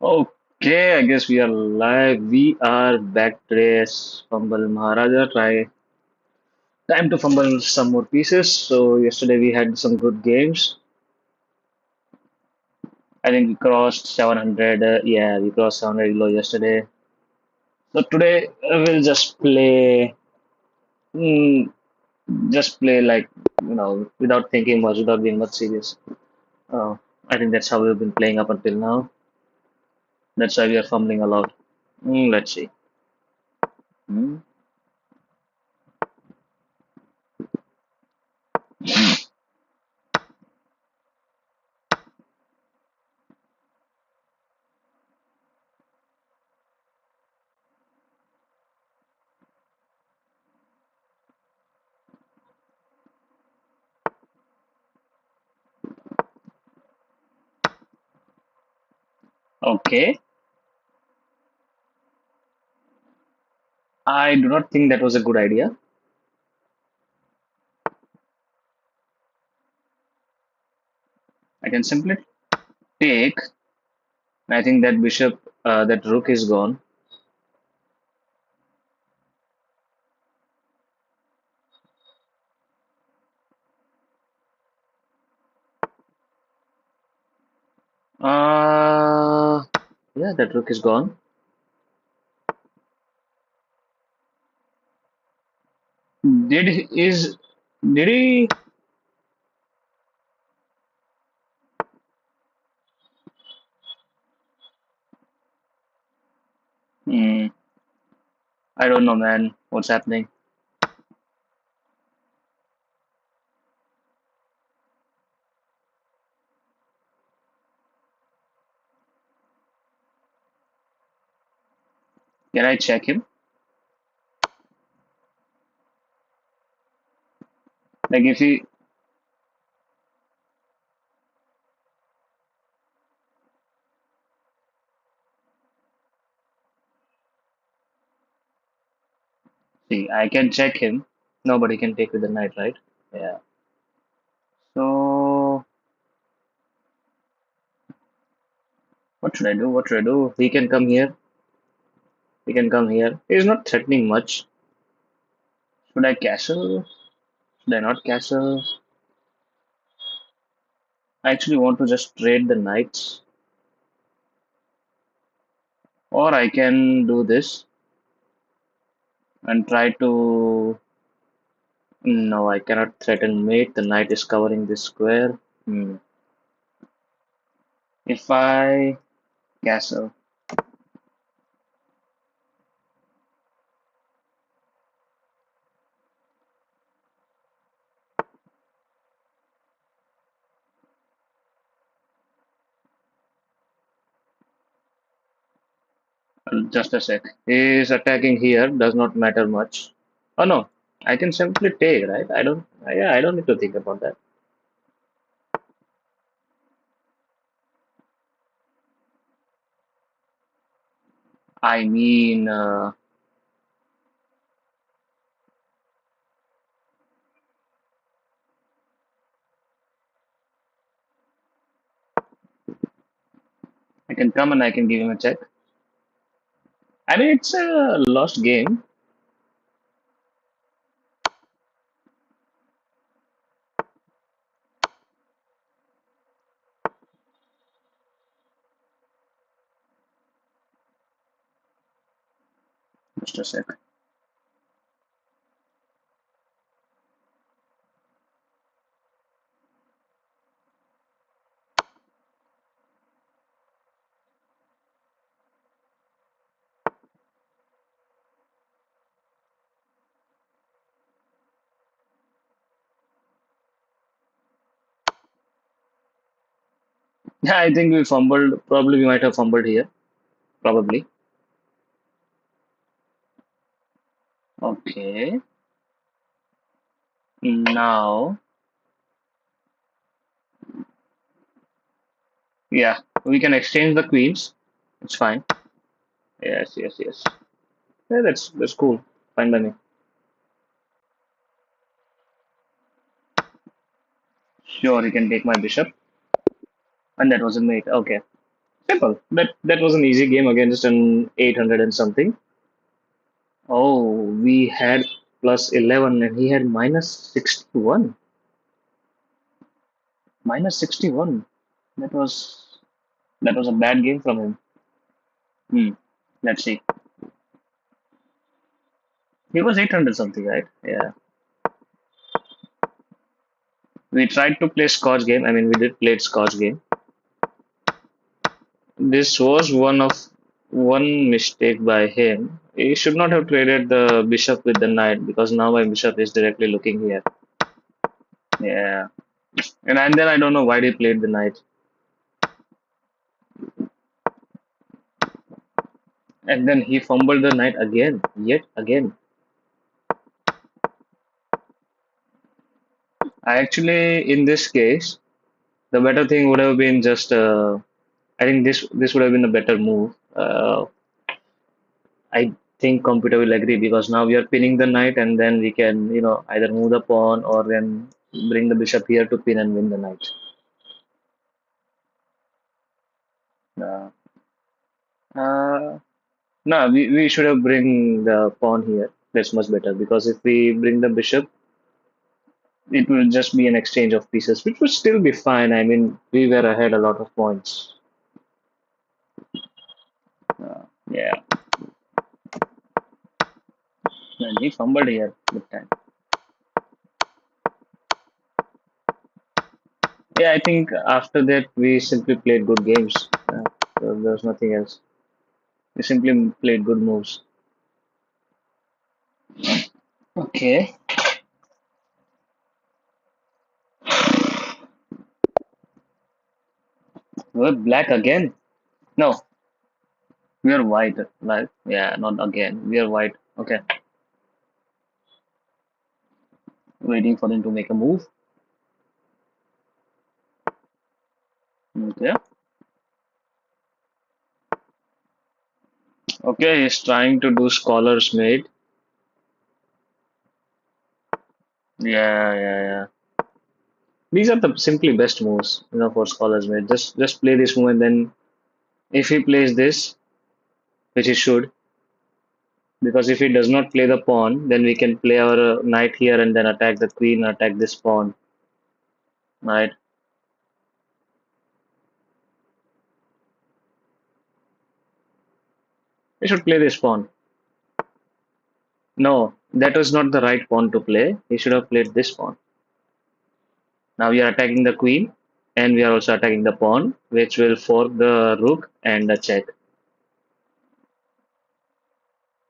Okay, I guess we are live. We are back today as Fumble Maharaja. Time to fumble some more pieces. So yesterday we had some good games. I think we crossed 700. Yeah, we crossed 700 low yesterday. So today we'll mm, just play like without thinking much, without being much serious. Uh, I think that's how we've been playing up until now. That's why we are fumbling a lot. Let's see. Hmm. Okay, I do not think that was a good idea. I can simply take. I think that that rook is gone. Uh, yeah, that rook is gone. Did he, is did he? Hmm, I don't know, man. What's happening? Can I check him? Like if he see, I can check him. Nobody can take with the knight, right? Yeah. So what should I do? What should I do? He can come here. He can come here. He's not threatening much. Should I castle? Should I not castle? I actually want to just trade the knights, or I can do this and try to. No, I cannot threaten mate. The knight is covering this square. Hmm. If I castle, just a sec. He is attacking here. Does not matter much. Oh no, I can simply take, right? I don't. Yeah, I don't need to think about that. I mean, I can come and I can give him a check. I mean, it's a lost game. Just a sec. Yeah, I think we fumbled. Probably we might have fumbled here. Probably. Okay. Now, yeah, we can exchange the queens. It's fine. Yes, yes, yes. Yeah, that's cool. Fine by me. Sure, you can take my bishop. And that was a mate. Okay. Simple. That was an easy game against an 800 and something. Oh, we had plus 11 and he had minus 61. Minus 61. That was that was a bad game from him. Hmm. Let's see. He was 800 something, right? Yeah. We tried to play Scotch game. I mean, we did play Scotch game. This was one mistake by him. He should not have traded the bishop with the knight because now my bishop is directly looking here. Yeah. And then I don't know why they played the knight. And then he fumbled the knight again, yet again. I actually, in this case, the better thing would have been just. I think this would have been a better move. I think computer will agree because now we are pinning the knight, and then we can, either move the pawn or then bring the bishop here to pin and win the knight. Uh, uh, no, we should have bring the pawn here. That's much better because if we bring the bishop, it will just be an exchange of pieces, which would still be fine. I mean, we were ahead a lot of points. Yeah, and he fumbled here big time. Yeah, I think after that we simply played good games. There's nothing else. We simply played good moves. Okay, we're black again. No, we are white. Like, yeah, not again. We are white. Okay, waiting for them to make a move. Okay, okay, he's trying to do scholars mate. Yeah, yeah, yeah. These are the simply best moves, for scholars mate. Just play this move and then if he plays this, which he should, because if he does not play the pawn, then we can play our knight here and then attack the queen, attack this pawn, right? We should play this pawn. No, that was not the right pawn to play. He should have played this pawn. Now we are attacking the queen, and we are also attacking the pawn, which will fork the rook and the check.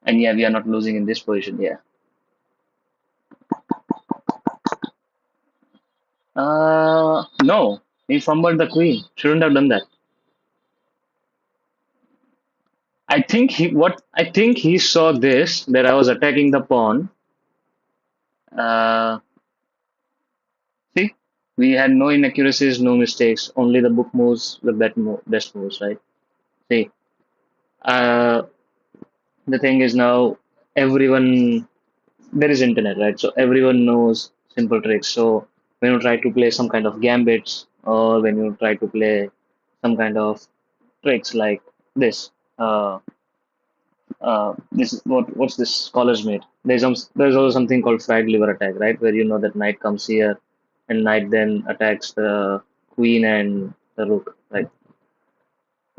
And yeah, we are not losing in this position. Yeah. No, he fumbled the queen. Shouldn't have done that. I think he saw this that I was attacking the pawn. Uh, See, we had no inaccuracies, no mistakes. Only the book moves, the best moves, right? See, uh, the thing is now everyone there is internet, right? So everyone knows simple tricks. So when you try to play some kind of gambits or when you try to play some kind of tricks like this, this what's this scholars made? There's also something called fried liver attack, right? Where you know that knight comes here and knight then attacks the queen and the rook, right?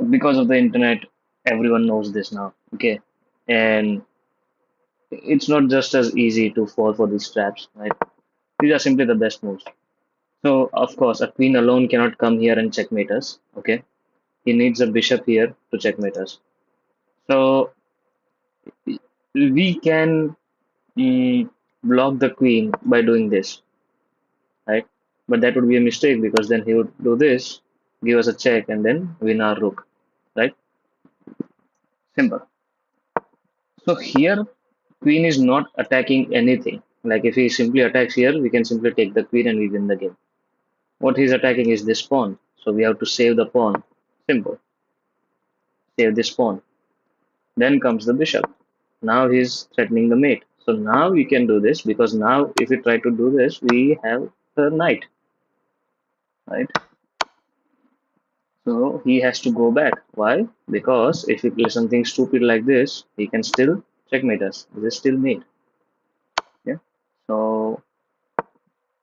Because of the internet, everyone knows this now. Okay, and it's not just as easy to fall for these traps, right? These are simply the best moves. So of course, a queen alone cannot come here and checkmate us. Okay, he needs a bishop here to checkmate us. So we can block the queen by doing this, right? But that would be a mistake because then he would do this, give us a check, and then win our rook, right? Simple. So here, queen is not attacking anything. Like if he simply attacks here, we can simply take the queen and we win the game. What he's attacking is this pawn. So we have to save the pawn. Simple. Save this pawn. Then comes the bishop. Now he's threatening the mate. So now we can do this because now if we try to do this, we have the knight, right? So he has to go back. Why? Because if we play something stupid like this, he can still checkmate us. This is still mate. Yeah. So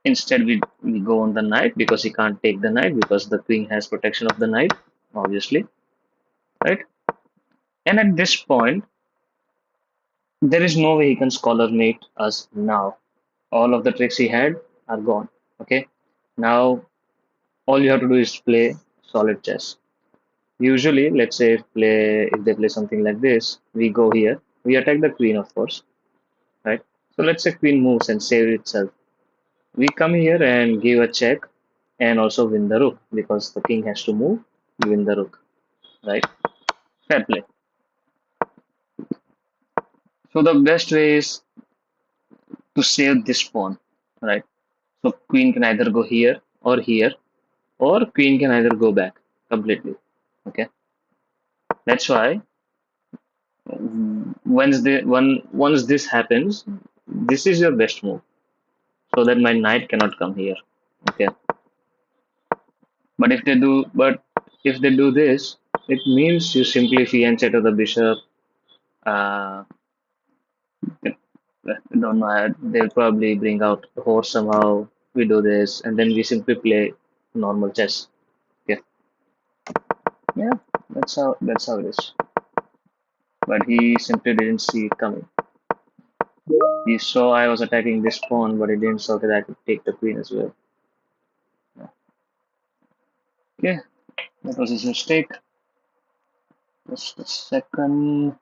instead we go on the knight because he can't take the knight because the queen has protection of the knight, obviously. Right? And at this point, there is no way he can scholar mate us now. All of the tricks he had are gone. Okay. Now all you have to do is play solid chess. Usually, let's say if they play something like this, we go here. We attack the queen, of course, right? So let's say queen moves and save itself. We come here and give a check and also win the rook because the king has to move, win the rook, right? Fair play. So the best way is to save this pawn, right? So queen can either go here, or queen can either go back completely. Okay, that's why once this happens, this is your best move so that my knight cannot come here. Okay, but if they do this, it means you simply fiancé to the bishop. Uh, I don't know. They'll probably bring out the horse somehow. We do this, and then we simply play normal chess. Okay, yeah, that's how it is. But he simply didn't see it coming. He saw I was attacking this pawn, but he didn't saw that I could take the queen as well. Okay, that was his mistake. Just a second.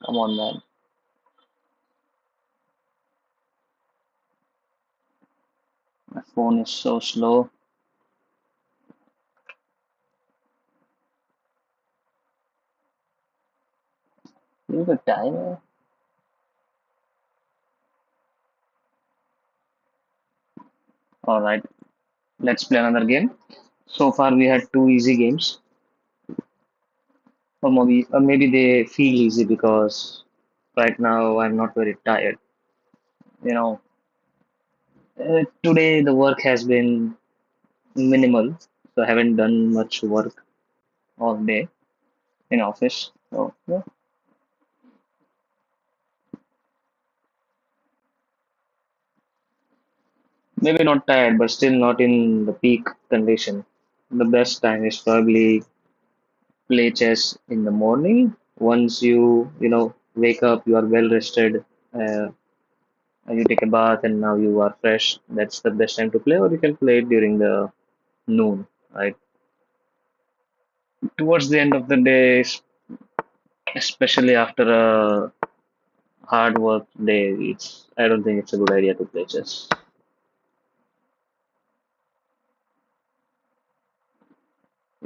Come on, man. My phone is so slow. Leave a timer. All right, let's play another game. So far, we had two easy games, or maybe they feel easy because right now I'm not very tired. You know, today the work has been minimal, so I haven't done much work all day in office. So yeah, maybe not tired, but still not in the peak condition. The best time is probably play chess in the morning. Once you wake up, you are well rested, uh, and you take a bath, and now you are fresh. That's the best time to play, or you can play it during the noon, right? Towards the end of the day, especially after a hard work day, I don't think it's a good idea to play chess.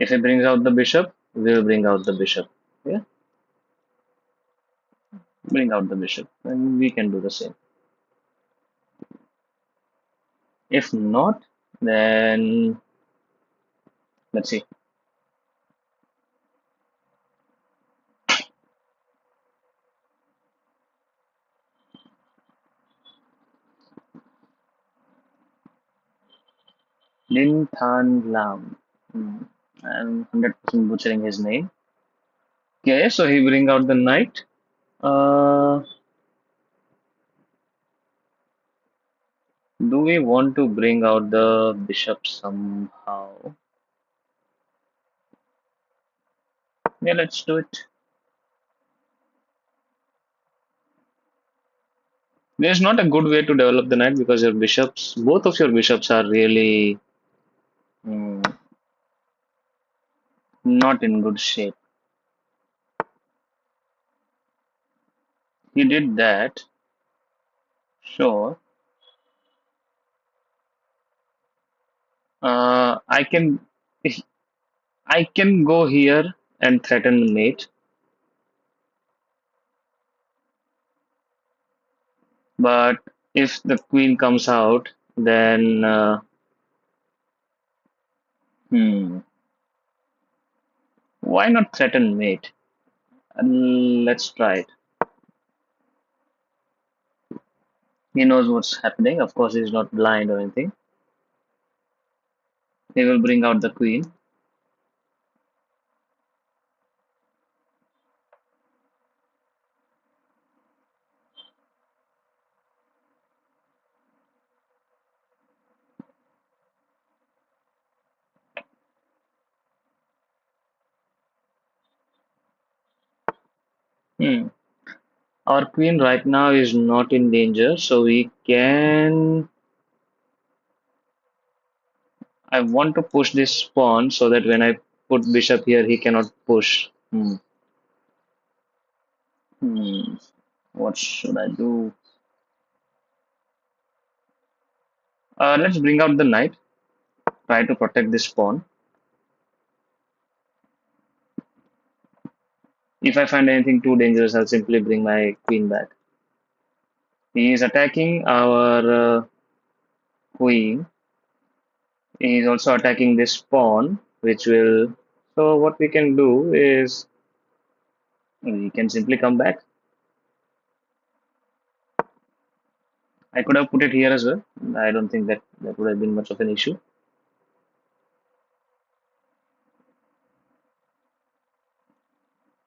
If it brings out the bishop, we'll bring out the bishop. Yeah, bring out the bishop, and we can do the same. If not, then let's see. Lin Than Lam. Hmm. I'm 100% butchering his name. Okay, so he bring out the knight. Uh, do we want to bring out the bishop somehow? Yeah, let's do it. There's not a good way to develop the knight because both of your bishops are really mm, not in good shape. He did that, sure. I can if I can go here and threaten the mate, but if the queen comes out, then hmm, why not threaten mate? Let's try it. He knows what's happening. Of course, he's not blind or anything. He will bring out the queen. Hmm. Our queen right now is not in danger, so we can. I want to push this pawn so that when I put bishop here, he cannot push. Hmm. What should I do? Let's bring out the knight. Try to protect this pawn. If I find anything too dangerous, I'll simply bring my queen back. He is attacking our queen. He is also attacking this pawn, which will. So what we can do is we can simply come back. I could have put it here as well. I don't think that that would have been much of an issue.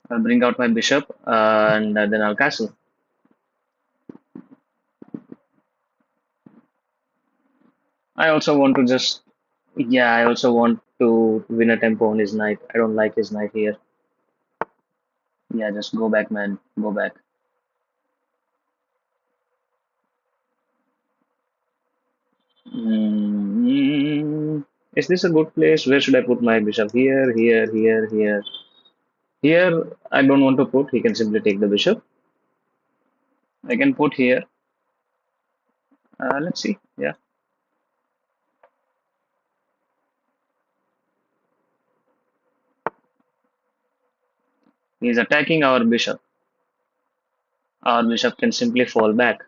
I'll bring out my bishop and then I'll castle. I also want to just, yeah, I also want to win a tempo on his knight. I don't like his knight here. Yeah, just go back, man. Go back. Mm, is this a good place? Where should I put my bishop? Here, here, here, here. Here, I don't want to put. He can simply take the bishop. I can put here. Let's see. Yeah, he's attacking our bishop. Our bishop can simply fall back.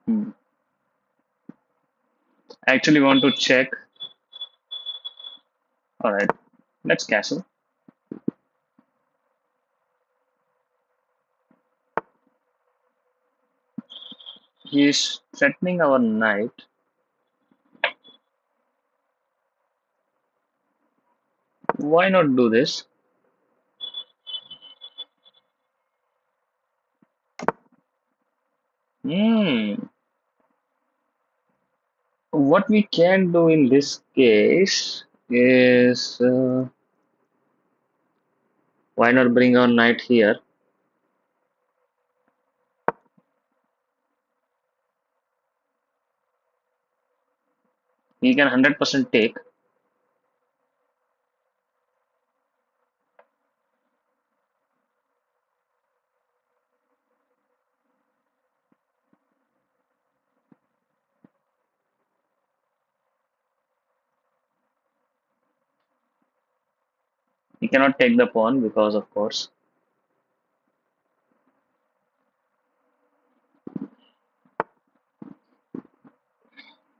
Hmm. I actually want to check. All right, let's castle. He's threatening our knight. Why not do this? Hmm. What we can do in this case is why not bring our knight here? He can 100% take. He cannot take the pawn because, of course.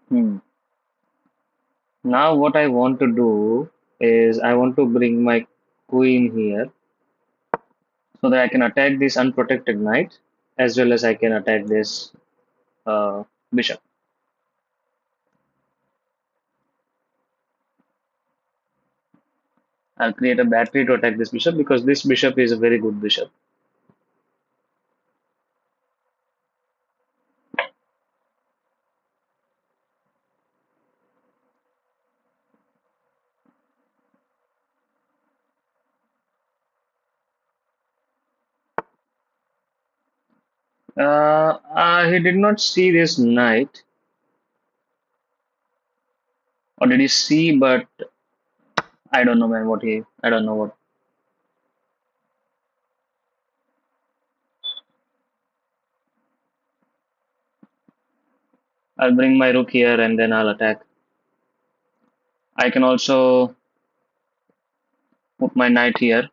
Hmm. Now, what I want to do is I want to bring my queen here so that I can attack this unprotected knight as well as I can attack this bishop. I'll create a battery to attack this bishop because this bishop is a very good bishop. He did not see this knight, or did he see? But I don't know, man. What he? I don't know what. I'll bring my rook here and then I'll attack. I can also put my knight here.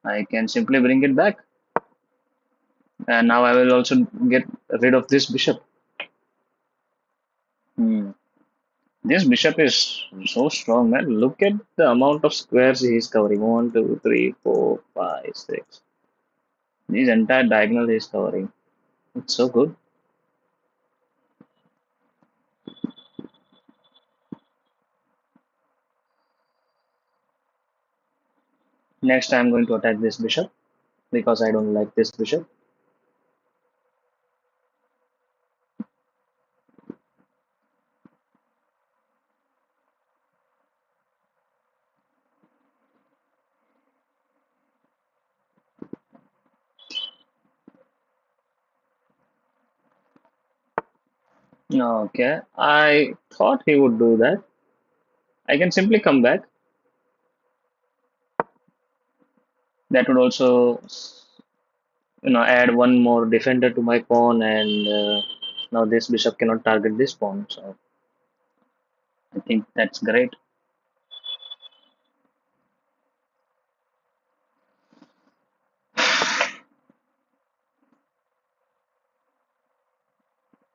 I can simply bring it back, and now I will also get rid of this bishop. Hmm. This bishop is so strong, man. Look at the amount of squares he is covering. One, two, three, four, five, six. This entire diagonal he is covering. It's so good. Next, I'm going to attack this bishop because I don't like this bishop. Okay, I thought he would do that. I can simply come back. That would also, add one more defender to my pawn, and now this bishop cannot target this pawn. So I think that's great.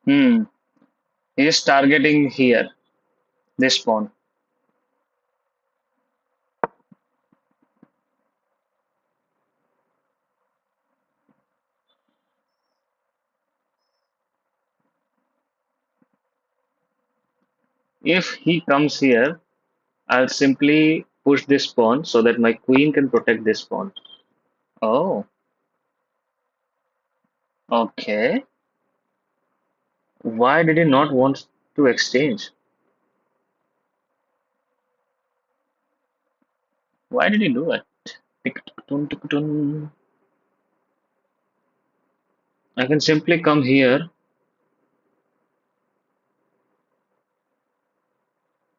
Hmm. He is targeting here, this pawn. If he comes here, I'll simply push this pawn so that my queen can protect this pawn. Oh, okay. Why did he not want to exchange? Why did he do it? Tick-tock-toon, tick-toon. I can simply come here.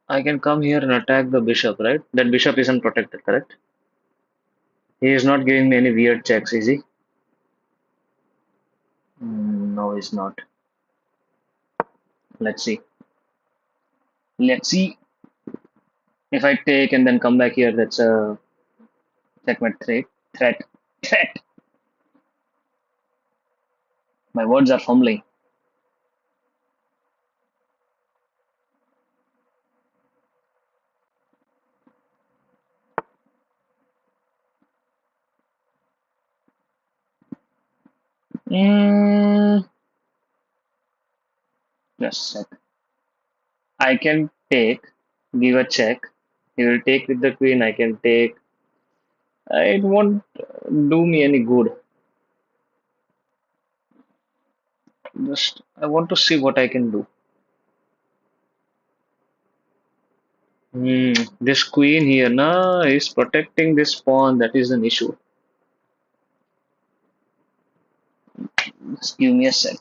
I can come here and attack the bishop, right? That bishop isn't protected, correct? He is not giving me any weird checks, is he? No, he's not. Let's see. Let's see. If I take and then come back here, that's a checkmate threat. Threat. Threat. My words are fumbling. Mm, just a sec. I can take, give a check. He will take with the queen. I can take. It won't do me any good. Just I want to see what I can do. This queen here, na, is protecting this pawn. That is an issue. Just give me a sec.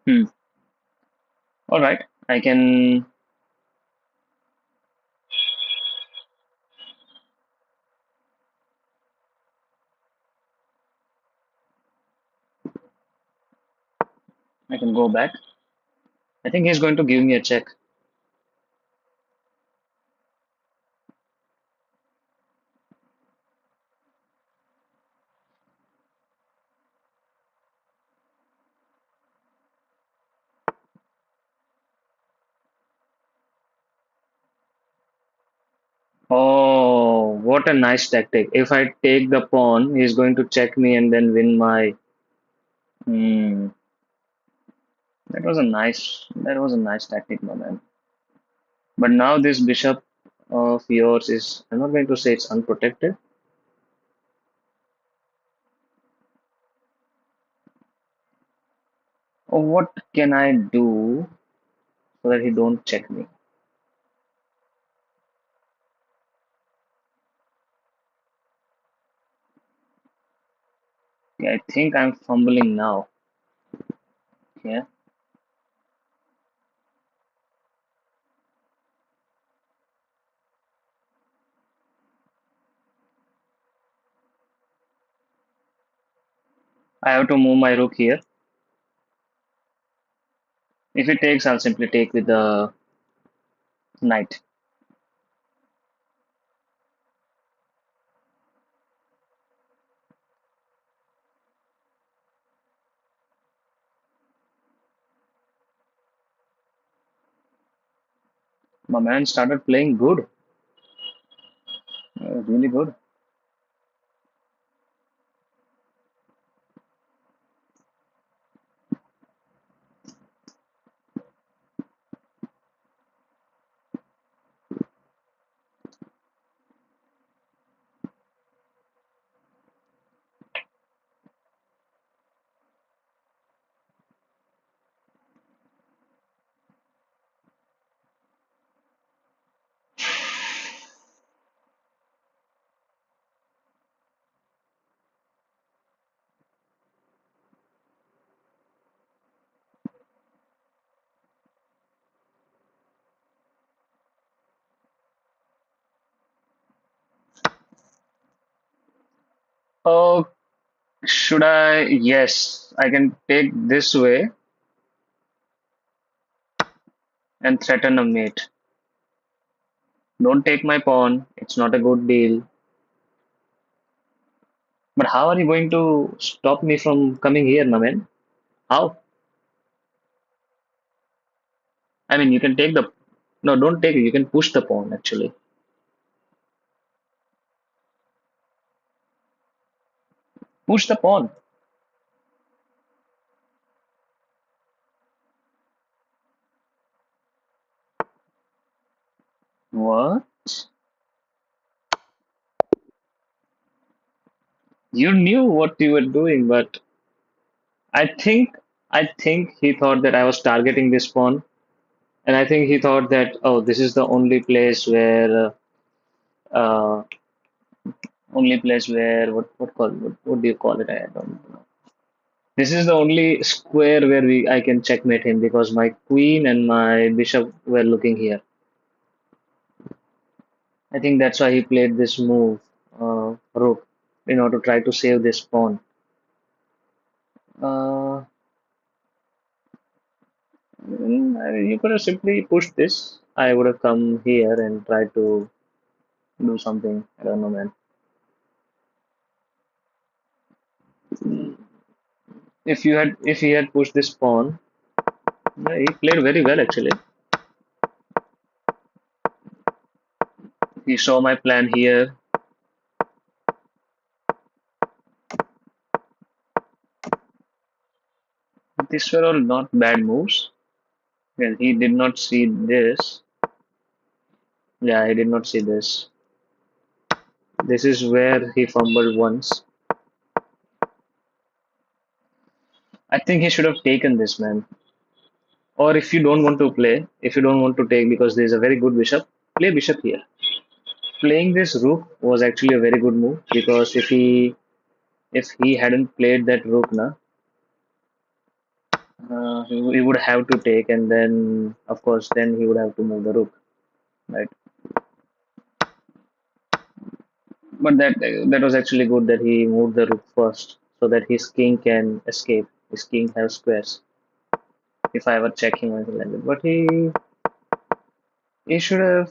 Hmm. All right. I can go back. I think he's going to give me a check. Oh, what a nice tactic. If I take the pawn, he's going to check me and then win my. Hmm. That was a nice tactic, my man. But now this bishop of yours is, I'm not going to say it's unprotected. What can I do so that he don't check me? Yeah, I think I'm fumbling now. Yeah, I have to move my rook here. If he takes, I'll simply take with the knight. My man started playing good, really good. Oh, should I? Yes, I can take this way and threaten a mate. Don't take my pawn. It's not a good deal. But how are you going to stop me from coming here, my man? How? I mean, you can take the. No, don't take it. You can push the pawn, actually. Push the pawn. What? You knew what you were doing, but I think I think he thought that I was targeting this pawn, and I think he thought that, oh, this is the uh, only place where what do you call it? I don't know. This is the only square where we I can checkmate him because my queen and my bishop were looking here. I think that's why he played this move, rook, in order to try to save this pawn. Uh, you could have simply pushed this. I would have come here and tried to do something. I don't know, man. If he had pushed this pawn, yeah, he played very well actually. He saw my plan here. These were all not bad moves. Well, he did not see this. Yeah, he did not see this. This is where he fumbled once. I think he should have taken this, man. Or if you don't want to play, if you don't want to take because there is a very good bishop, play bishop here. Playing this rook was actually a very good move because if he hadn't played that rook, na, he would have to take, and then of course then he would have to move the rook, right? But that was actually good that he moved the rook first, so that his king can escape. His king has squares. If I ever check him or anything like that, but he should have.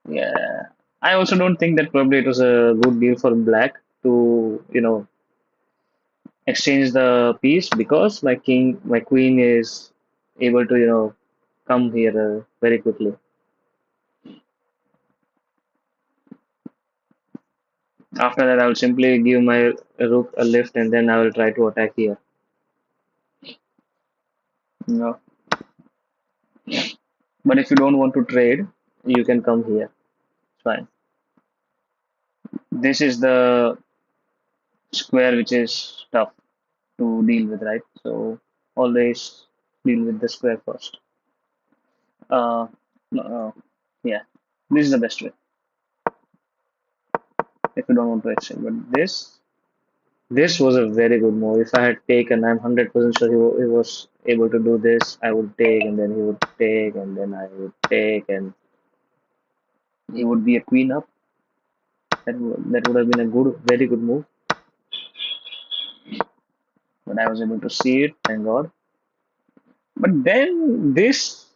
Yeah, I also don't think that probably it was a good deal for black to exchange the piece because my queen is able to come here very quickly. After that, I will simply give my rook a lift and then I will try to attack here. No. But if you don't want to trade, you can come here. It's fine. This is the square which is tough to deal with, right? So always deal with the square first. Uh, no, yeah, this is the best way if you don't want to exchange. But this was a very good move. If I had taken, I'm 100% sure he was able to do this. I would take, and then he would take, and then I would take, and he would be a queen up. That would have been a very good move. But I was able to see it, thank God. But then this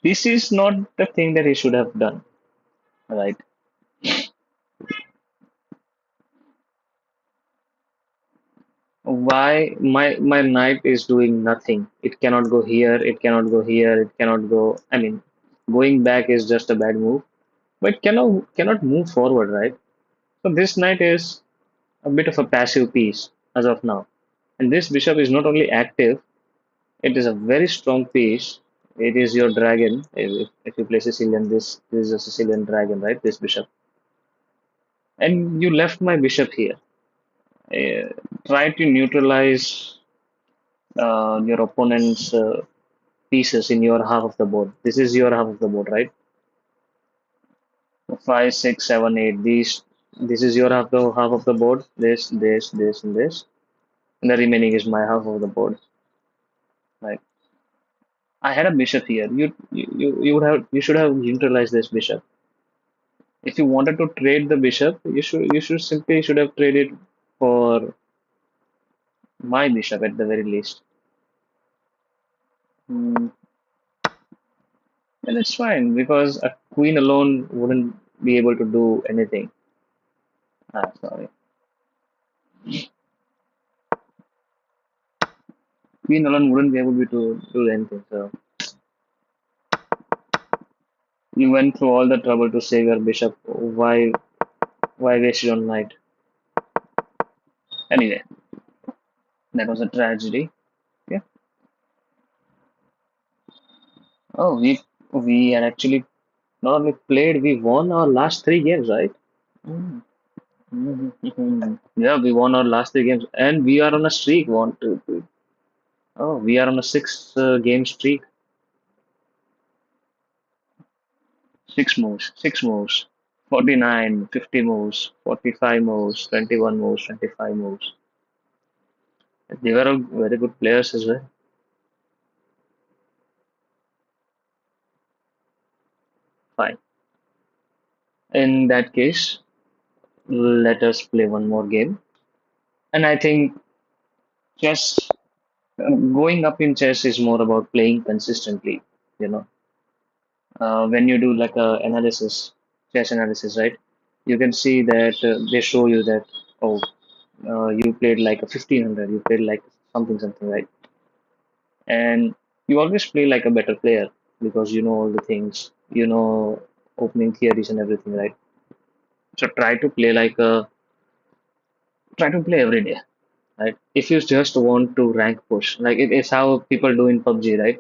is not the thing that he should have done, right? Why my knight is doing nothing? It cannot go here. It cannot go here. It cannot go. I mean, going back is just a bad move, but cannot move forward, right? So this knight is a bit of a passive piece as of now. And this bishop is not only active, it is a very strong piece. It is your dragon. If you play Sicilian, this is a Sicilian dragon, right? This bishop. And you left my bishop here. Uh, Try to neutralize your opponent's pieces in your half of the board. This is your half of the board, right? Five, six, seven, eight. This is your half of the board. This, and this. And the remaining is my half of the board. Right. I had a bishop here. You should have neutralized this bishop. If you wanted to trade the bishop, you should simply should have traded for my bishop at the very least. Mm, and it's fine because a queen alone wouldn't be able to do anything. Ah, sorry. Queen alone wouldn't be able to do anything. So you went through all the trouble to save your bishop. Why waste it on knight? Anyway, that was a tragedy. Yeah. Oh, we had actually not only played, we won our last three games, right? Mm. Mhm. Yeah, we won our last three games, and we are on a streak. One, two, three. Oh, we are on a six game streak. Six moves, six moves. 49, 50 moves, 45 moves, 21 moves, 25 moves. They were all very good players as well. Fine. In that case, let us play one more game. And I think chess, going up in chess is more about playing consistently. You know, when you do like a analysis, chess analysis, right? You can see that they show you that, oh, you played like a 1500, you played like something, something, right? And you always play like a better player because you know all the things, you know, opening theories and everything, right? So try to play every day, right? If you just want to rank push, like it's how people do in PUBG, right?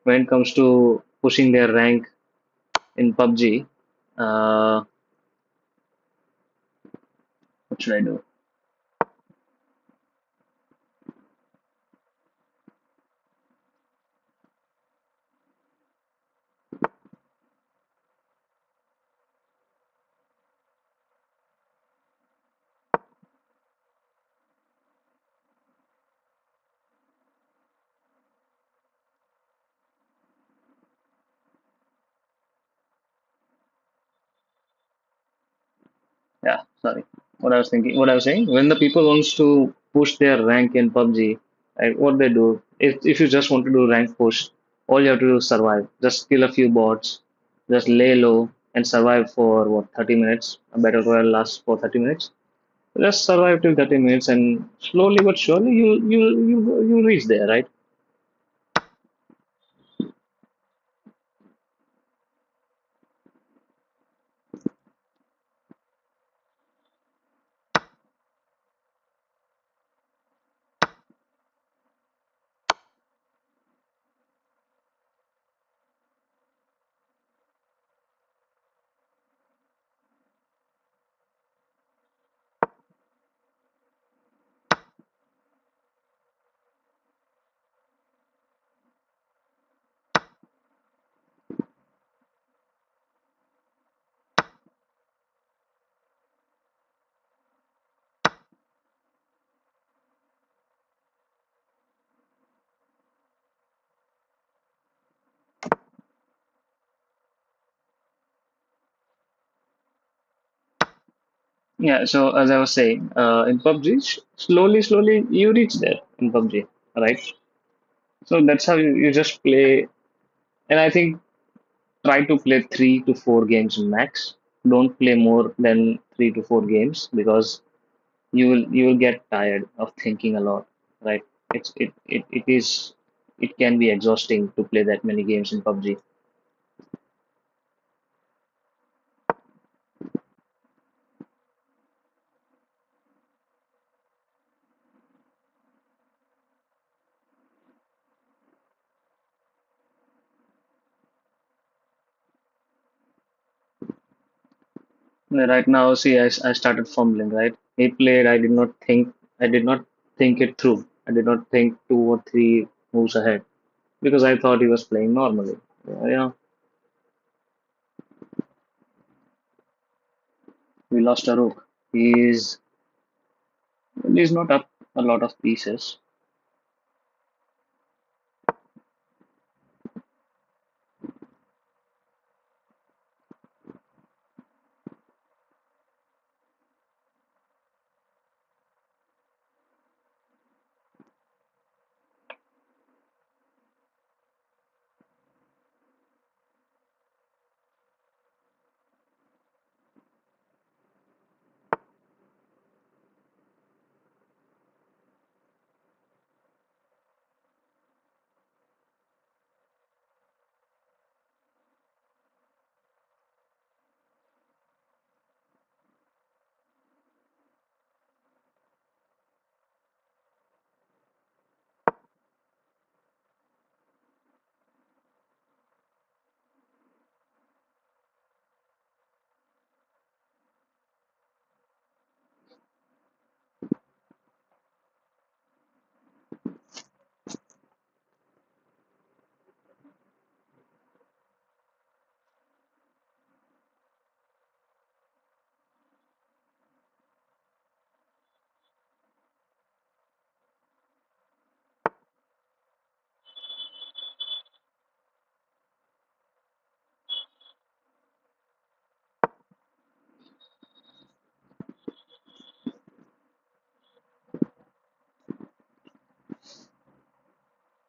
When it comes to pushing their rank in PUBG, what should I do? Yeah, sorry. What I was saying, when the people wants to push their rank in PUBG, right, what they do, if you just want to do rank push, all you have to do is survive. Just kill a few bots, just lay low and survive for what 30 minutes. A battle royale lasts for 30 minutes. Just survive till 30 minutes, and slowly but surely you reach there, right? Yeah. So as I was saying, in PUBG, slowly you reach there in PUBG, right? So that's how you just play. And I think try to play 3 to 4 games max. Don't play more than 3 to 4 games because you will get tired of thinking a lot, right? It can be exhausting to play that many games in PUBG. Right now, see, I started fumbling, right? He played, I did not think it through. I did not think 2 or 3 moves ahead because I thought he was playing normally. We lost a rook. He's not up a lot of pieces.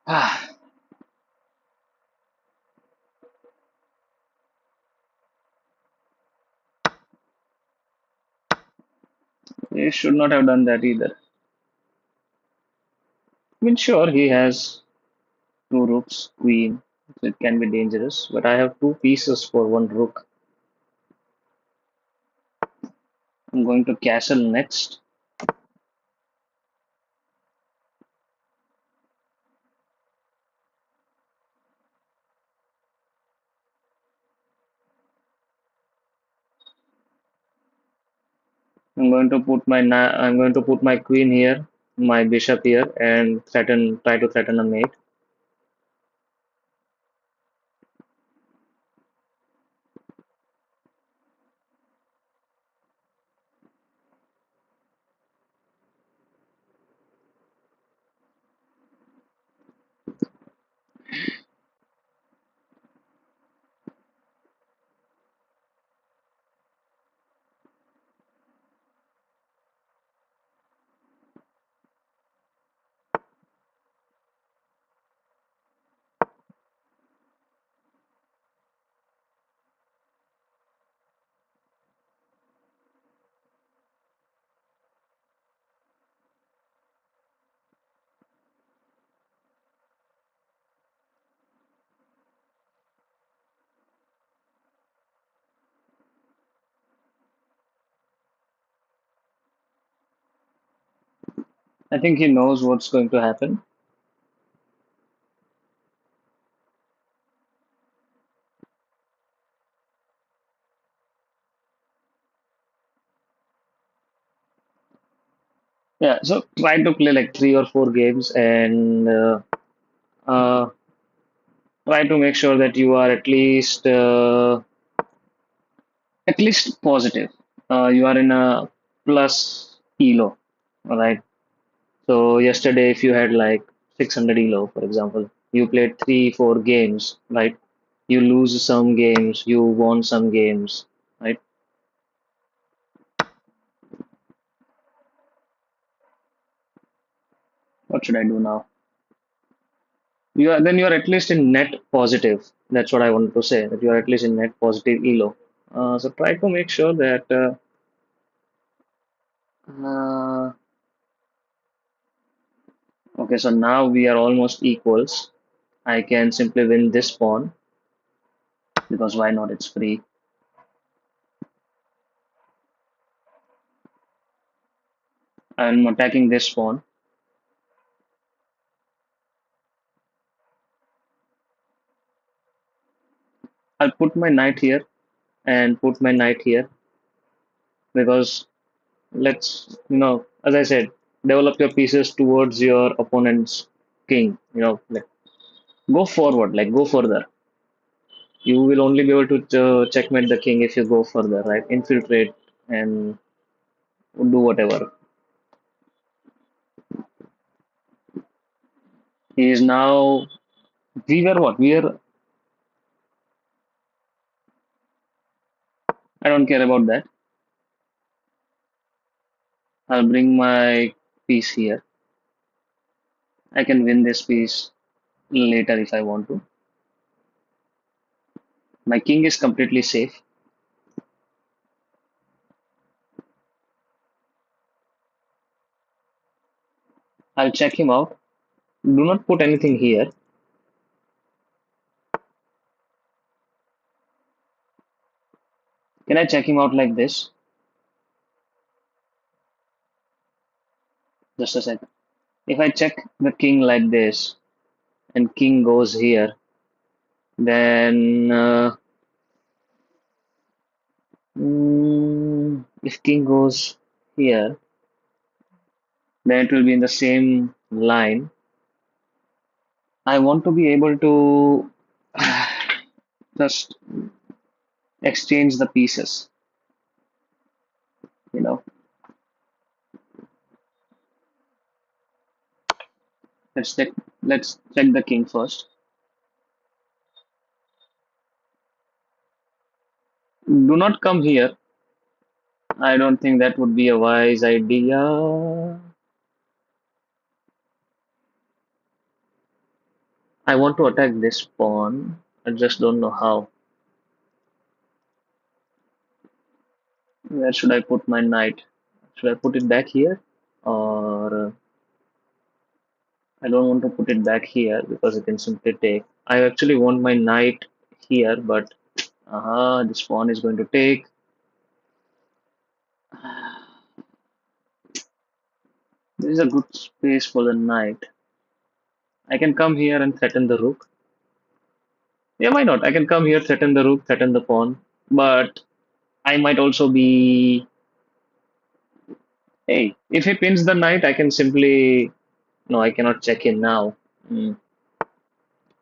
Ah, he should not have done that either. I mean, sure, he has two rooks, queen, so it can be dangerous, but I have two pieces for one rook. I'm going to castle next. I'm going to put my queen here, my bishop here, and try to threaten a mate. I think he knows what's going to happen. Yeah, so try to play like 3 or 4 games and uh, try to make sure that you are at least positive. You are in a plus elo, all right? So yesterday, if you had like 600 elo, for example, you played 3, 4 games, right? You lose some games, you won some games, right? What should I do now? You are at least in net positive. That's what I wanted to say. That you are at least in net positive elo. So try to make sure that. Uh, okay, so now we are almost equals. I can simply win this pawn because why not? It's free. I'm attacking this pawn. I'll put my knight here and put my knight here because let's, as I said, develop your pieces towards your opponent's king. Like go forward, like go further. You will only be able to checkmate the king if you go further, right? Infiltrate and do whatever. He is now. We were what? We are. I don't care about that. I'll bring my piece here. I can win this piece later if I want to. My king is completely safe. I'll check him out. Do not put anything here. Can I check him out like this? Just a sec. If I check the king like this and king goes here, then if king goes here, then it will be in the same line. I want to be able to just exchange the pieces. You know, let's check. Let's check the king first. Do not come here. I don't think that would be a wise idea. I want to attack this pawn. I just don't know how. Where should I put my knight? Should I put it back here? Or I don't want to put it back here because it can simply take. I actually want my knight here, but this pawn is going to take. There is a good space for the knight. I can come here and threaten the rook. Yeah, why not? I can come here, threaten the rook, threaten the pawn. But I might also be. Hey, if he pins the knight, I can simply. No, I cannot check in now. Hmm.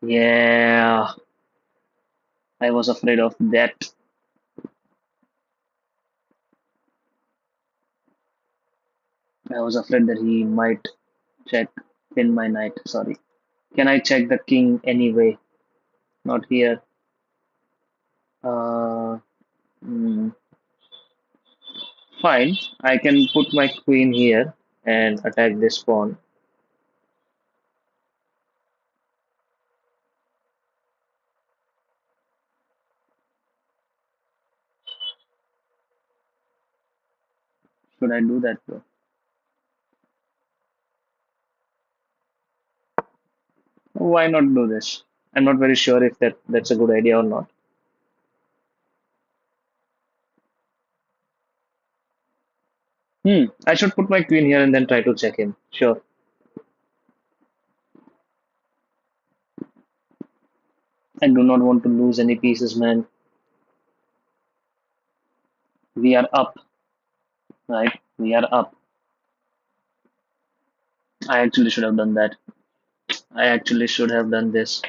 Yeah, I was afraid of that. I was afraid that he might check pin my knight. Sorry. Can I check the king anyway? Not here. Uh, hmm, Fine. I can put my queen here and attack this pawn. Should I do that though? Why not do this? I'm not very sure if that's a good idea or not. I should put my queen here and then try to check him. Sure. I do not want to lose any pieces, man. We are up, right? We are up. I actually should have done that. I actually should have done this.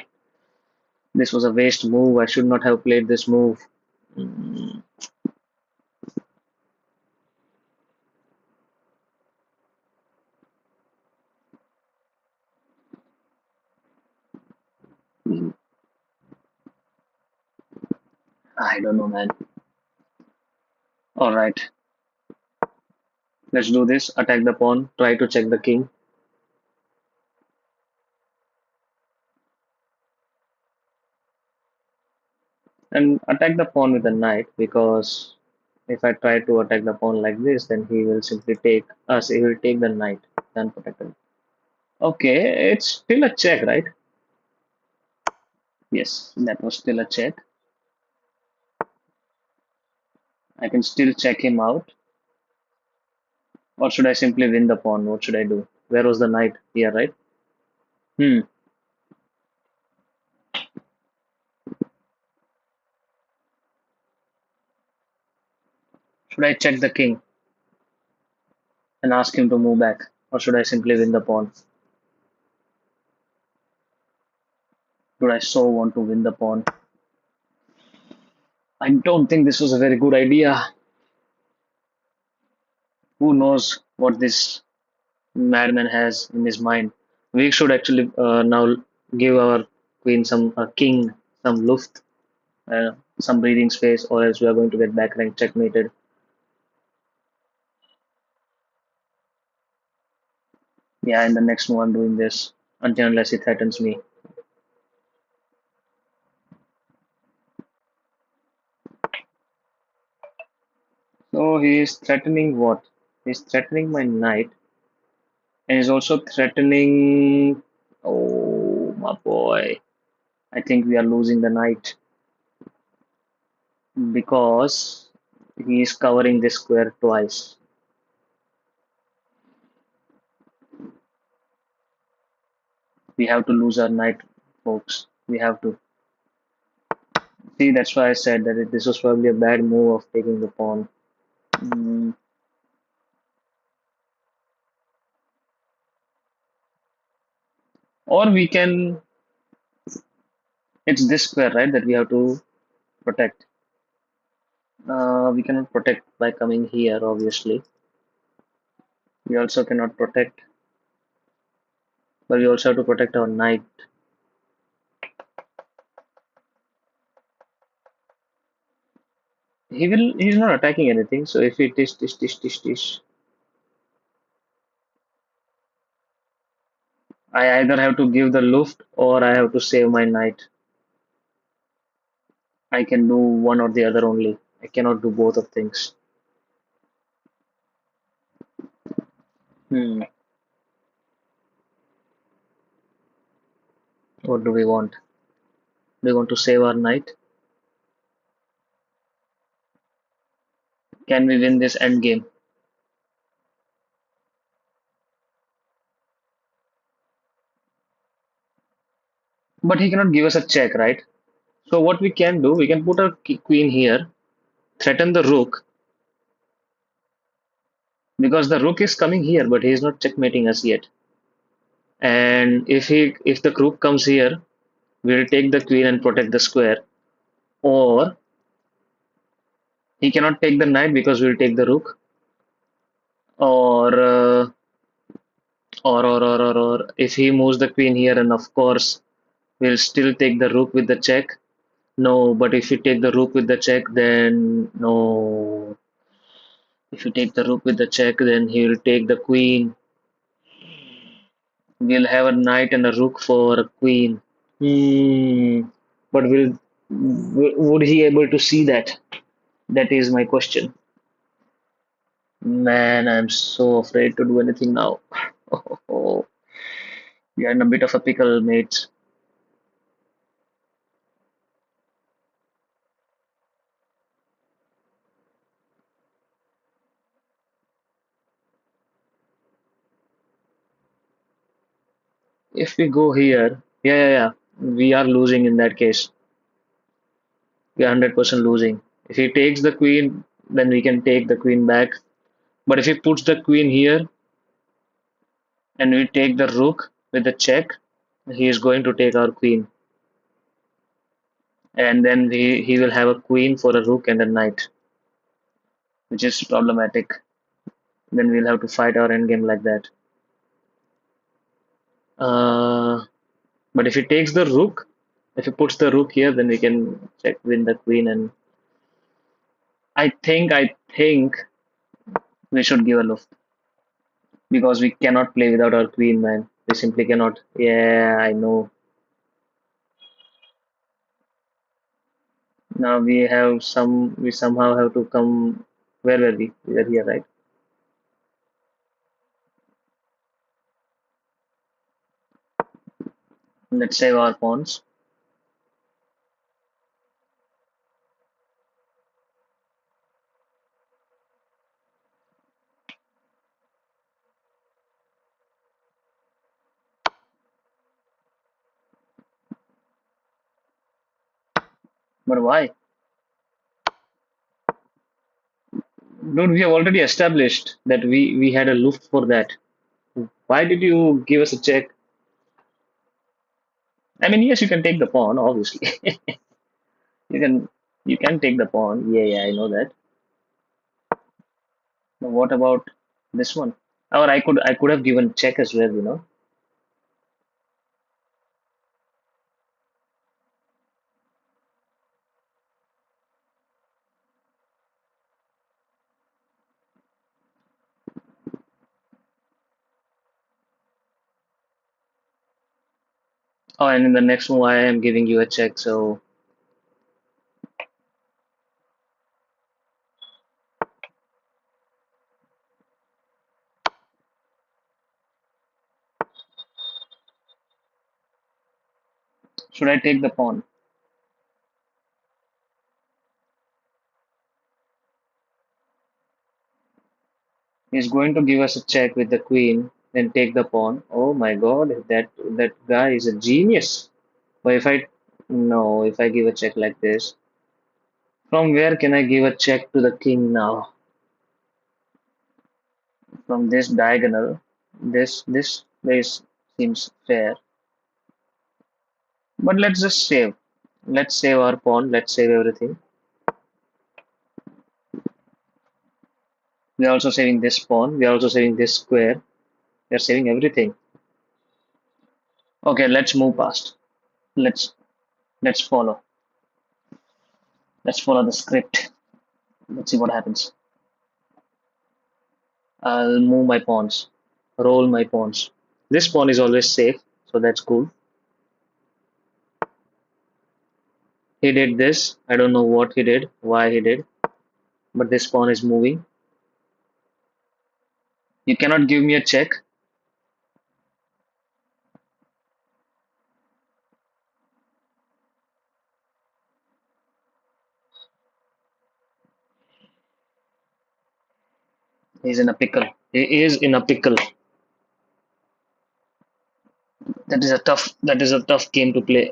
This was a waste move. I should not have played this move. Mm, I don't know, man. All right, let's do this. Attack the pawn. Try to check the king. And attack the pawn with the knight because if I try to attack the pawn like this, then he will simply take us. He will take the knight. Unprotected. Okay, it's still a check, right? Yes, that was still a check. I can still check him out. Or should I simply win the pawn? What should I do? Where was the knight? Here, right? Hmm. Should I check the king and ask him to move back? Or should I simply win the pawn? Should I so want to win the pawn? I don't think this was a very good idea. Who knows what this madman has in his mind? We should actually now give our queen some king some luft, some breathing space, or else we are going to get back rank checkmated. Yeah, in the next move I'm doing this until unless he threatens me. So he is threatening what? He's threatening my knight, and he's also threatening. Oh, my boy. I think we are losing the knight because he is covering this square twice. We have to lose our knight, folks. We have to. See, that's why I said that this was probably a bad move of taking the pawn. Mm, or we can. It's this square, right, that we have to protect. We cannot protect by coming here, obviously. We also cannot protect, but we also have to protect our knight. He's not attacking anything, so if it is tish tish tish tish, I either have to give the Luft or I have to save my knight. I can do one or the other only. I cannot do both of things. Hmm. What do we want? Do we want to save our knight? Can we win this end game? But he cannot give us a check, right? So what we can do, we can put our queen here, threaten the rook, because the rook is coming here, but he is not checkmating us yet. And if the rook comes here, we'll take the queen and protect the square. Or he cannot take the knight because we'll take the rook. Or or if he moves the queen here, and of course we'll still take the rook with the check. No, but if you take the rook with the check, then no. If you take the rook with the check, then he will take the queen. We'll have a knight and a rook for a queen. Hmm. But would he able to see that? That is my question. Man, I'm so afraid to do anything now. Oh, we are in a bit of a pickle, mates. If we go here, yeah, we are losing in that case. We are 100% losing. If he takes the queen, then we can take the queen back. But if he puts the queen here and we take the rook with the check, he is going to take our queen. And then he will have a queen for a rook and a knight, which is problematic. Then we'll have to fight our endgame like that. Uh, but if he takes the rook, if he puts the rook here, then we can check win the queen. And I think we should give a look because we cannot play without our queen, man. We simply cannot. Yeah, I know. Now we somehow have to come. Where were we? We were here, right? Let's save our pawns. But why? Dude, we have already established that we had a loop for that. Why did you give us a check? I mean, yes, you can take the pawn, obviously. you can you can take the pawn. Yeah, I know that. But what about this one? Or I could have given check as well, you know. Oh, and in the next move, I am giving you a check. So should I take the pawn? He's going to give us a check with the queen, then take the pawn. Oh my God, that guy is a genius. But if I no, if I give a check like this, from where can I give a check to the king now? From this diagonal, this place seems fair. But let's just save. Let's save our pawn. Let's save everything. We are also saving this pawn. We are also saving this square. We are saving everything. Okay, let's move past. Let's let's follow. Let's follow the script. Let's see what happens. I'll move my pawns. Roll my pawns. This pawn is always safe, so that's cool. He did this. I don't know what he did, why he did, but this pawn is moving. You cannot give me a check. He's in a pickle. He is in a pickle. That is a tough game to play.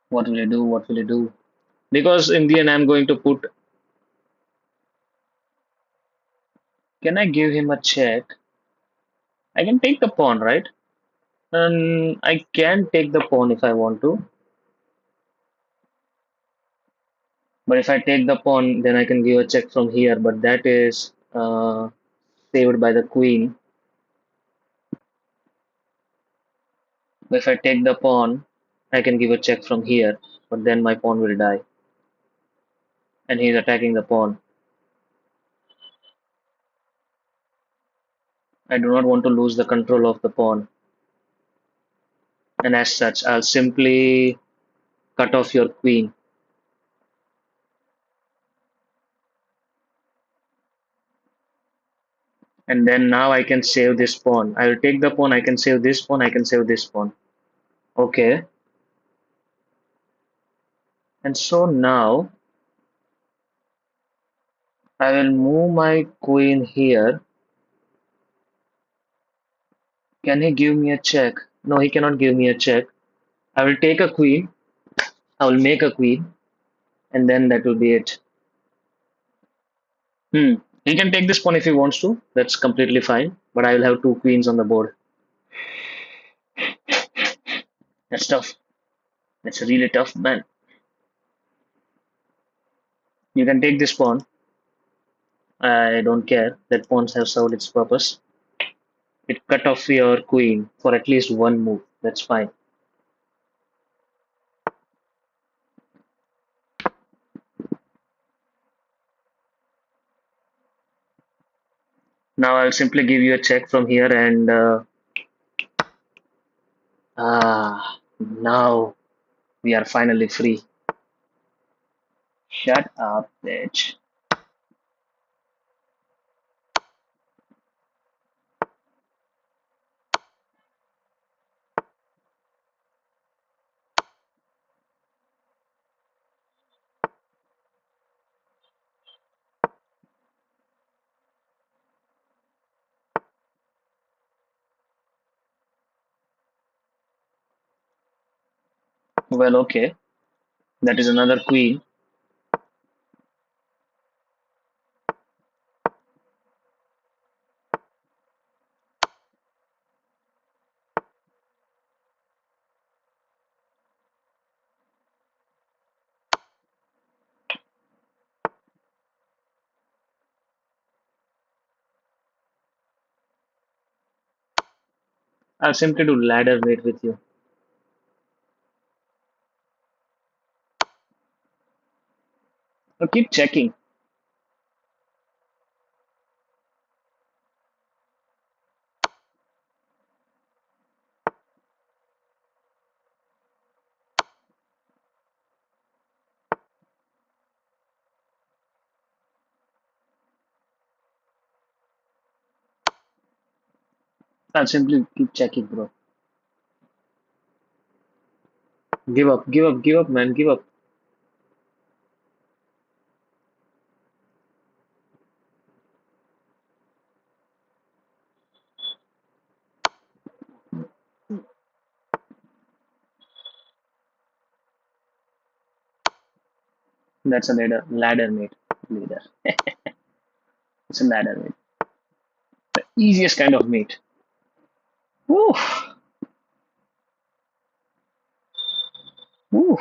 What will he do? What will he do? Because in the end, I'm going to put. Can I give him a check? I can take the pawn, right? And I can take the pawn if I want to. But if I take the pawn, then I can give a check from here. But that is saved by the queen. But if I take the pawn, I can give a check from here. But then my pawn will die. And he's attacking the pawn. I do not want to lose the control of the pawn. And as such, I'll simply cut off your queen. And then now I can save this pawn. I will take the pawn, I can save this pawn, I can save this pawn. Okay. And so now I will move my queen here. Can he give me a check? No, he cannot give me a check. I will take a queen. I will make a queen. And then that will be it. Hmm. He can take this pawn if he wants to. That's completely fine. But I will have two queens on the board. That's tough. That's really tough, man. You can take this pawn. I don't care. That pawns have served its purpose. It cut off your queen for at least one move. That's fine. Now I'll simply give you a check from here and now we are finally free. Shut up, bitch. Well, okay. That is another queen. I'll simply do ladder mate with you. So keep checking. I'll simply keep checking, bro. Give up, give up, give up, man, give up. That's a ladder mate. Leader. It's a ladder mate. Easiest kind of mate. Woo, woo.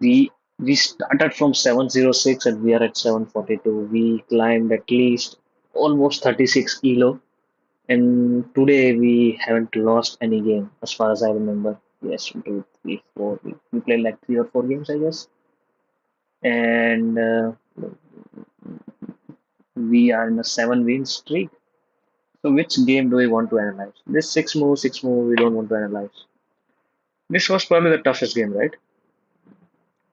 The We started from 706 and we are at 742. We climbed at least almost 36 kilo. And today we haven't lost any game as far as I remember. Yes, 1, 2, 3, 4. We played like 3 or 4 games, I guess. And we are in a 7 win streak. So which game do we want to analyze? This six move we don't want to analyze. This was probably the toughest game, right?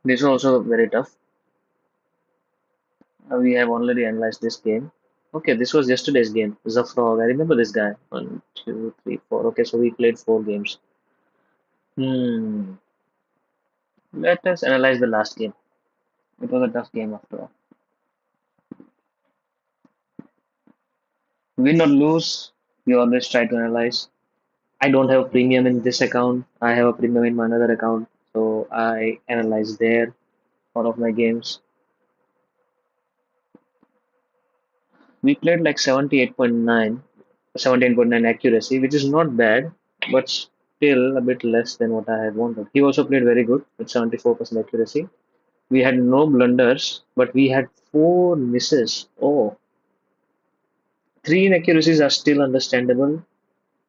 This was also very tough. We have already analyzed this game. Okay, this was yesterday's game. Zafrog, I remember this guy. 1, 2, 3, 4. Okay, so we played 4 games. Hmm. Let us analyze the last game. It was a tough game after all. Win or lose, we always try to analyze. I don't have a premium in this account. I have a premium in my another account. So I analyze there all of my games. We played like 78.9, 17.9 accuracy, which is not bad, but still a bit less than what I had wanted. He also played very good with 74% accuracy. We had no blunders, but we had 4 misses. Oh, 3 inaccuracies are still understandable.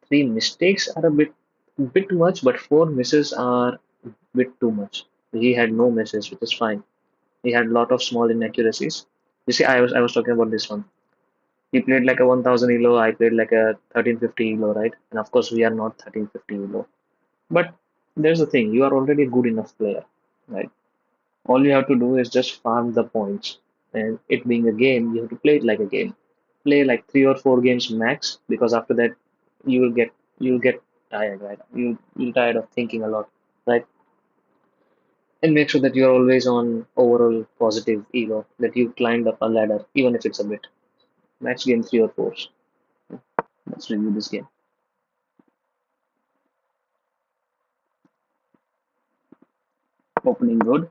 3 mistakes are a bit much, but 4 misses are a bit too much. He had no misses, which is fine. He had a lot of small inaccuracies. You see, I was talking about this one. He played like a 1000 elo. I played like a 1350 elo, right? And of course, we are not 1350 elo. But there's the thing: you are already a good enough player, right? All you have to do is just farm the points. And it being a game, you have to play it like a game. Play like 3 or 4 games max, because after that, you will get you'll get tired, right? You'll tired of thinking a lot, right? And make sure that you're always on overall positive elo, that you climbed up a ladder, even if it's a bit. Max game 3 or 4. Let's review this game. Opening good.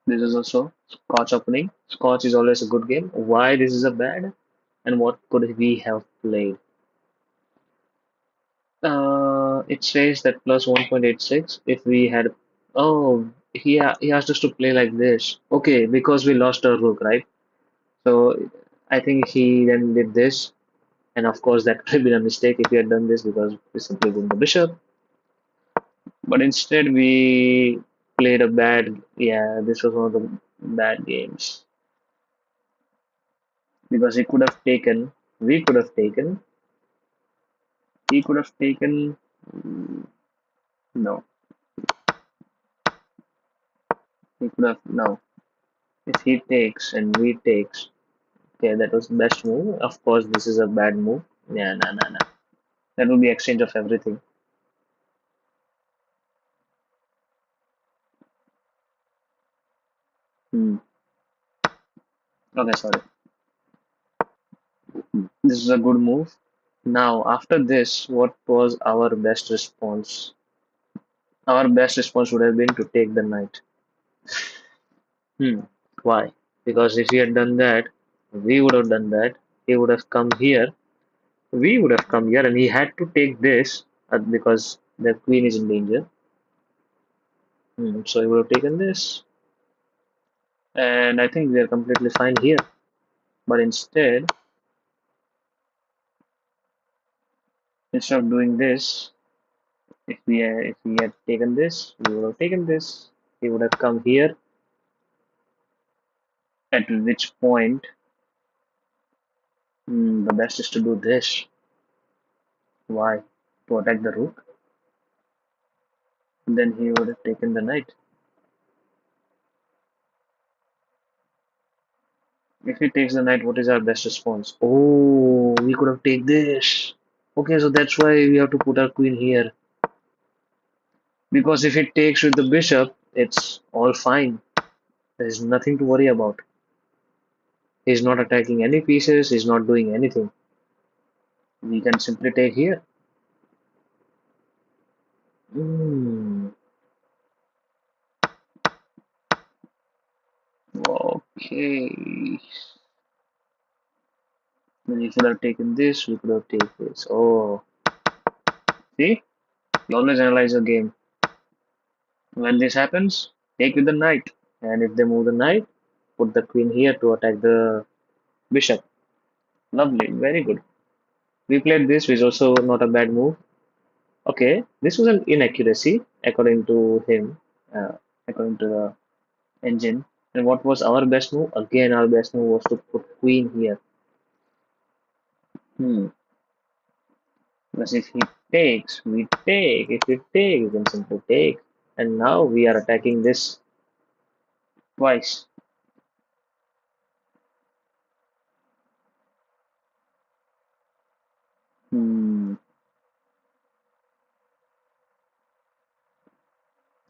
This is also Scotch opening. Scotch is always a good game. Why this is a bad? And what could we have played? It says that plus 1.86 if we had. Oh, he asked us to play like this. Okay, because we lost our rook, right? So I think he then did this, and of course that could have been a mistake if we had done this because we simply won the bishop. But instead we played a bad. Yeah, this was one of the bad games because he could have taken. We could have taken. He could have taken. No, he could have no. If he takes and we takes, okay, that was best move. Of course, this is a bad move. Yeah, nah, nah, nah. That will be exchange of everything. Hmm. Okay, sorry. This is a good move. Now, after this, what was our best response? Our best response would have been to take the knight. Hmm. Why? Because if he had done that, we would have done that. He would have come here. We would have come here, and he had to take this because the queen is in danger. So he would have taken this, and I think we are completely fine here. But instead of doing this, if we had taken this, we would have taken this. He would have come here, at which point the best is to do this. Why? To attack the rook. And then he would have taken the knight. If he takes the knight, what is our best response? Oh, we could have taken this. Okay, so that's why we have to put our queen here. Because if it takes with the bishop, it's all fine. There is nothing to worry about. He's not attacking any pieces, he's not doing anything. We can simply take here. Hmm. Okay. Then we could have taken this, we could have taken this. Oh, see? You always analyze a game. When this happens, Take with the knight. And if they move the knight, put the queen here to attack the bishop. Lovely, very good. We played this, which is also not a bad move. Okay, this was an inaccuracy according to him, uh, according to the engine. And what was our best move? Again, our best move was to put queen here. Hmm. Because if he takes, we take. If he takes, then simply take. And now we are attacking this twice. Hmm.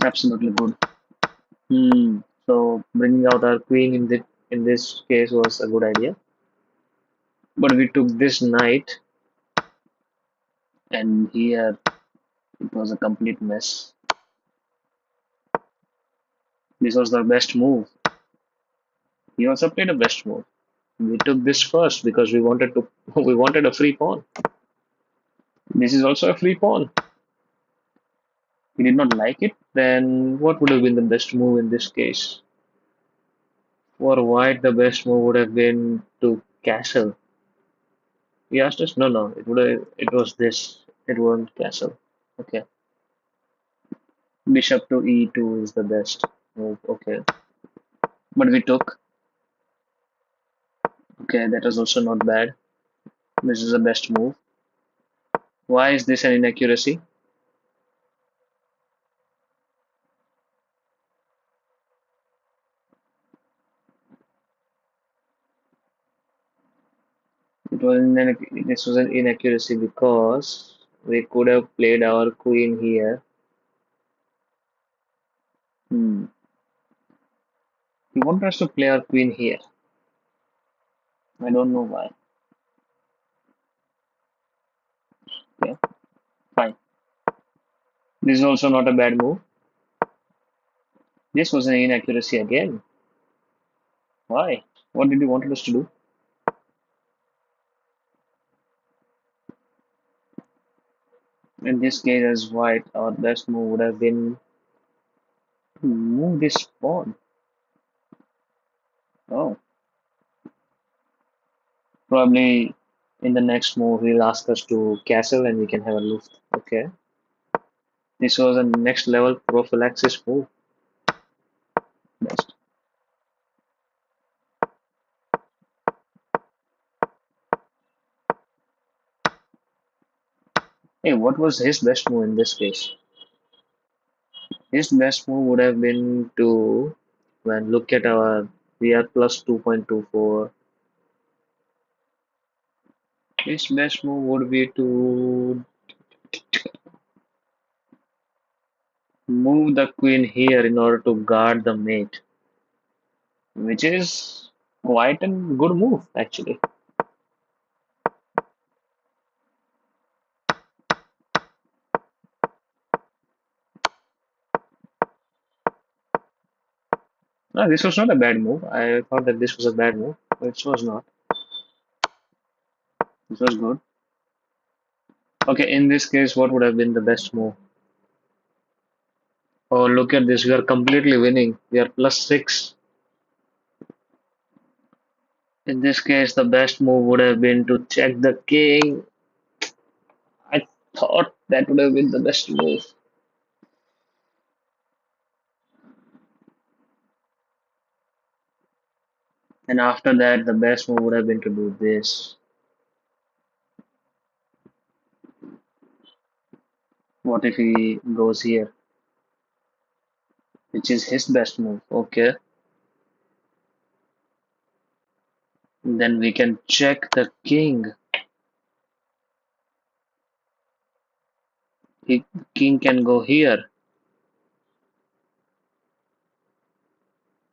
Absolutely good. Hmm. So bringing out our queen in this case was a good idea. But we took this knight, and here it was a complete mess. This was the best move. He also played a best move. We took this first because we wanted to we wanted a free pawn. This is also a free pawn. He did not like it, then what would have been the best move in this case? For white, the best move would have been to castle. He asked us, no, no, it was this. It wasn't castle. Okay. Bishop to e2 is the best move. Okay. But we took. Okay, that was also not bad. This is the best move. Why is this an inaccuracy? This was an inaccuracy because we could have played our queen here. Hmm. He wanted us to play our queen here. I don't know why. Okay, fine. This is also not a bad move. This was an inaccuracy again. Why? What did you want us to do? In this case, as white, our best move would have been to move this pawn. Oh, probably in the next move he'll ask us to castle and we can have a look. Okay, this was a next level prophylaxis move. Best. Hey, what was his best move in this case? His best move would have been to, when look at our, we are plus 2.24. His best move would be to move the queen here in order to guard the mate, which is quite a good move actually. No, this was not a bad move. I thought that this was a bad move, but it was not. This was good. Okay, in this case, what would have been the best move? Oh, look at this. We are completely winning. We are plus 6. In this case, the best move would have been to check the king. I thought that would have been the best move. And after that, the best move would have been to do this. What if he goes here? Which is his best move. Okay. Then we can check the king. King can go here.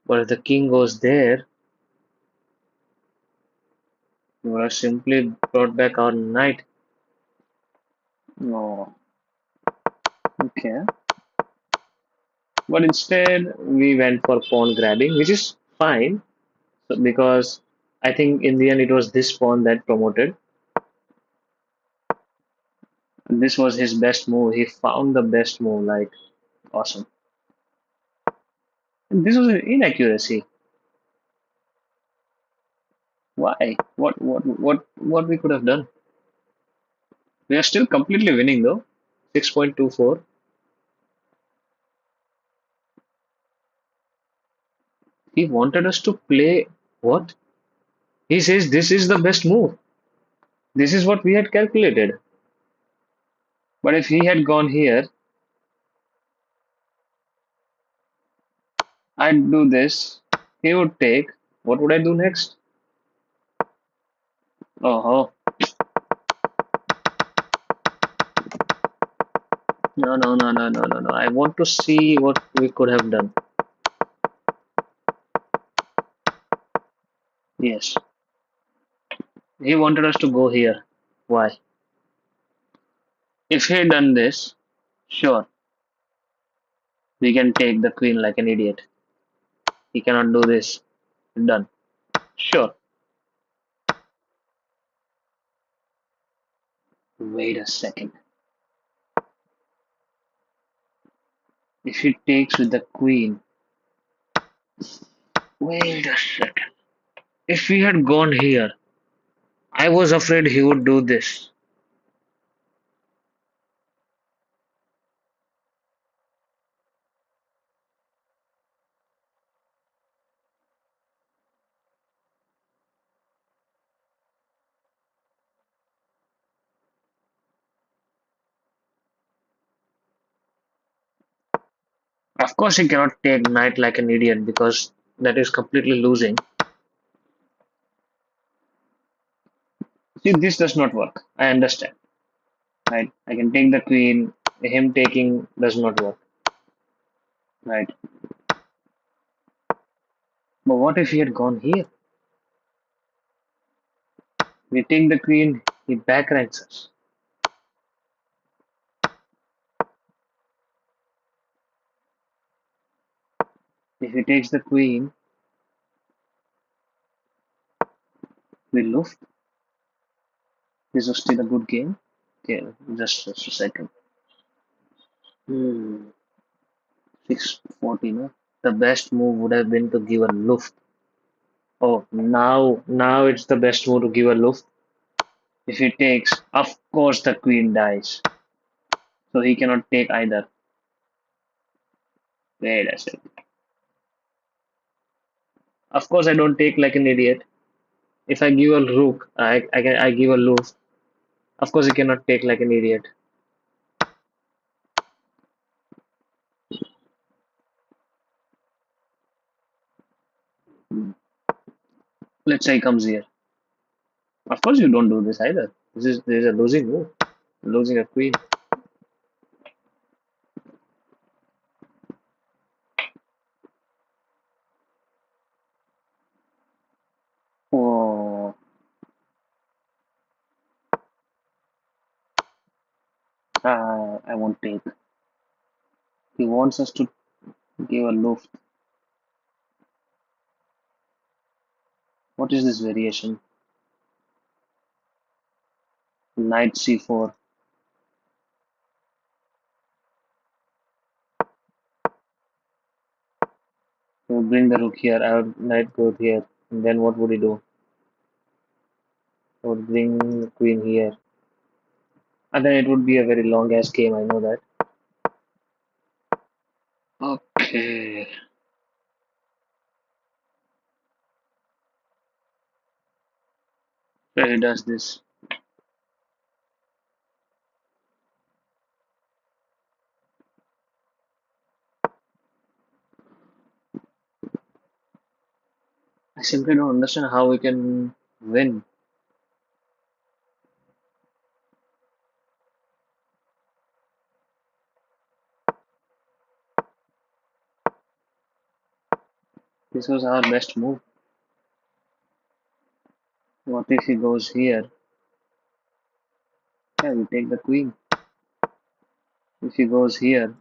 But if the king goes there, we would have simply brought back our knight. No. Okay. But instead, we went for pawn grabbing, which is fine because I think in the end it was this pawn that promoted. This was his best move. He found the best move, like awesome. This was an inaccuracy. Why? What we could have done? We are still completely winning though. 6.24. He wanted us to play what? He says this is the best move. This is what we had calculated. But if he had gone here, I'd do this. He would take. What would I do next? Oh, no, no, no, no, no, no, no. I want to see what we could have done. Yes. He wanted us to go here. Why? If he had done this, sure, we can take the queen like an idiot. He cannot do this. Done. Sure. Wait a second. If he takes with the queen, wait a second. If we had gone here, I was afraid he would do this. Of course, he cannot take knight like an idiot because that is completely losing. See, this does not work. I understand. Right? I can take the queen. Him taking does not work. Right? But what if he had gone here? We take the queen. He back ranks us. If he takes the queen, we lose. This was still a good game. Okay, just a second. 640, no? The best move would have been to give a luft. Oh, now it's the best move to give a luft. If he takes, of course the queen dies. So he cannot take either. Wait a second. Of course I don't take like an idiot. If I give a rook, I give a luft. Of course he cannot take like an idiot. Let's say he comes here. Of course you don't do this either. This is a losing move. Losing a queen. Oh, I won't take. He wants us to give a luft. What is this variation? Knight c4. He would bring the rook here. I would knight go here. And then what would he do? I would bring the queen here. And then it would be a very long ass game, I know that. Okay. So he does this. I simply don't understand how we can win. This was our best move. What if he goes here? Yeah, we take the queen. If he goes here,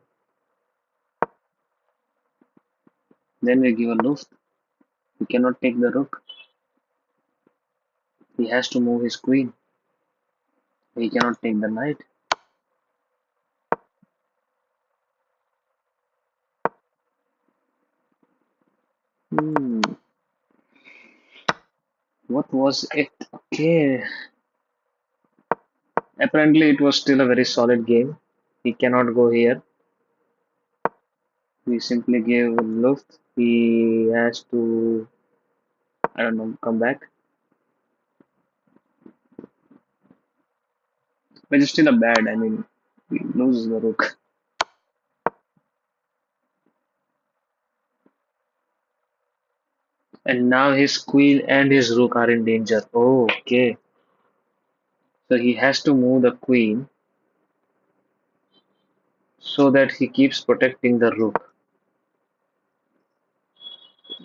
then we give a loose. We cannot take the rook. He has to move his queen. He cannot take the knight. Was it okay? Apparently, it was still a very solid game. He cannot go here. We simply gave Luft. He has to, I don't know, come back. Which is still a bad. I mean, he loses the rook. And now his queen and his rook are in danger. Oh, okay. So he has to move the queen so that he keeps protecting the rook,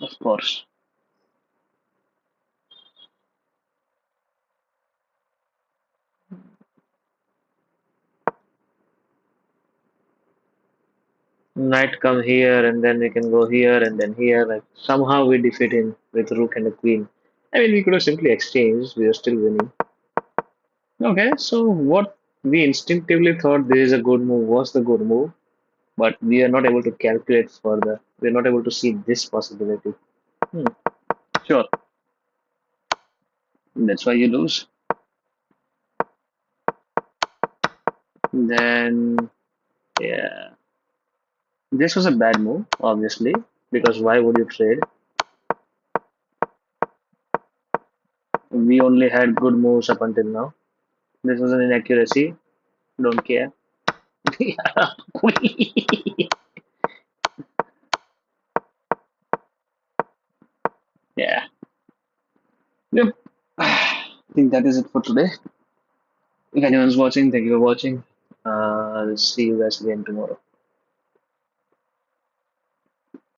of course. Knight come here and then we can go here and then here. Like somehow we defeat him with rook and a queen. I mean, we could have simply exchanged. We are still winning. Okay, so what we instinctively thought this is a good move was the good move, but we are not able to calculate further. We are not able to see this possibility. Hmm, sure, that's why you lose. Then, yeah, this was a bad move, obviously, because why would you trade? We only had good moves up until now. This was an inaccuracy. Don't care. Yeah. Yep. I think that is it for today. If anyone's watching, thank you for watching. I'll see you guys again tomorrow.